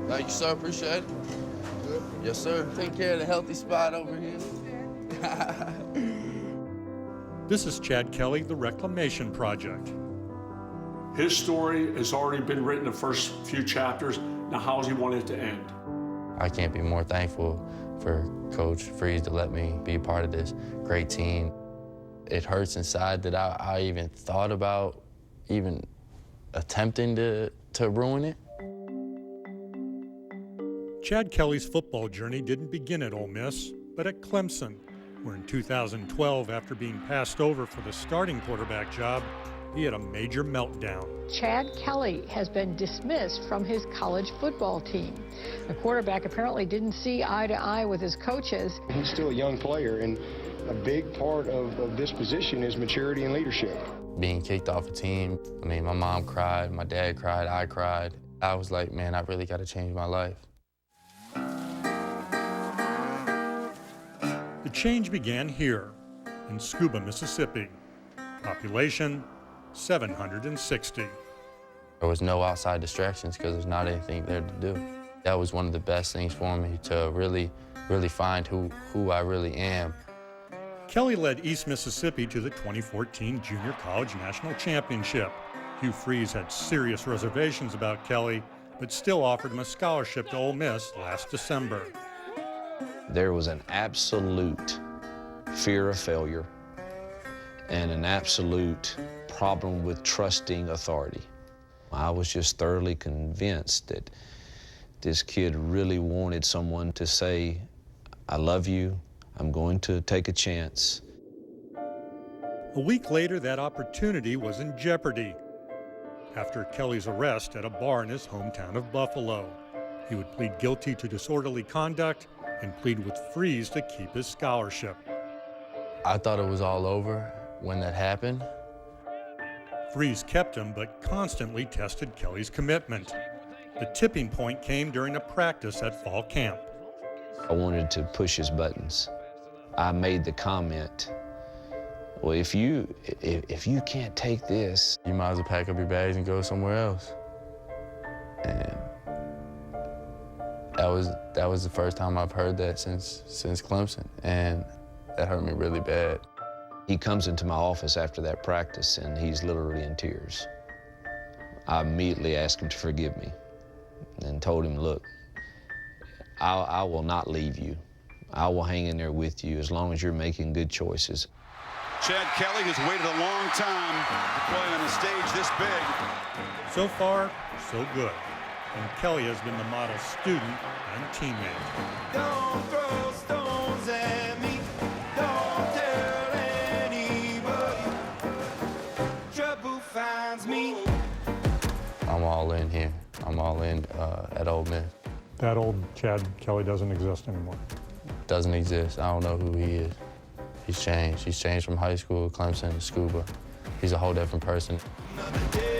Thank you, sir. Appreciate it. Yes, sir. Take care of the healthy spot over here. This is Chad Kelly, The Reclamation Project. His story has already been written the first few chapters. Now, how does he want it to end? I can't be more thankful for Coach Freeze to let me be a part of this great team. It hurts inside that I even thought about even attempting to ruin it. Chad Kelly's football journey didn't begin at Ole Miss, but at Clemson, where in 2012, after being passed over for the starting quarterback job, he had a major meltdown. Chad Kelly has been dismissed from his college football team. The quarterback apparently didn't see eye to eye with his coaches. He's still a young player, and a big part of this position is maturity and leadership. Being kicked off a team, I mean, my mom cried, my dad cried, I cried. I was like, man, I really got to change my life. The change began here, in Scuba, Mississippi. Population, 760. There was no outside distractions because there's not anything there to do. That was one of the best things for me to really find who I really am. Kelly led East Mississippi to the 2014 Junior College National Championship. Hugh Freeze had serious reservations about Kelly, but still offered him a scholarship to Ole Miss last December. There was an absolute fear of failure and an absolute problem with trusting authority. I was just thoroughly convinced that this kid really wanted someone to say, I love you, I'm going to take a chance. A week later, that opportunity was in jeopardy after Kelly's arrest at a bar in his hometown of Buffalo. He would plead guilty to disorderly conduct and plead with Freeze to keep his scholarship. I thought it was all over when that happened. Freeze kept him, but constantly tested Kelly's commitment. The tipping point came during a practice at fall camp. I wanted to push his buttons. I made the comment, well, if you can't take this, you might as well pack up your bags and go somewhere else. And that was the first time I've heard that since Clemson, and that hurt me really bad. He comes into my office after that practice, and he's literally in tears. I immediately asked him to forgive me and told him, look, I will not leave you. I will hang in there with you as long as you're making good choices. Chad Kelly has waited a long time to play on a stage this big. So far, so good. And Kelly has been the model student and teammate. Don't throw stones at me. Don't tell anybody. Trouble finds me. I'm all in here. I'm all in at Ole Miss. That old Chad Kelly doesn't exist anymore. Doesn't exist. I don't know who he is. He's changed. He's changed from high school, Clemson, to Scuba. He's a whole different person. Another day.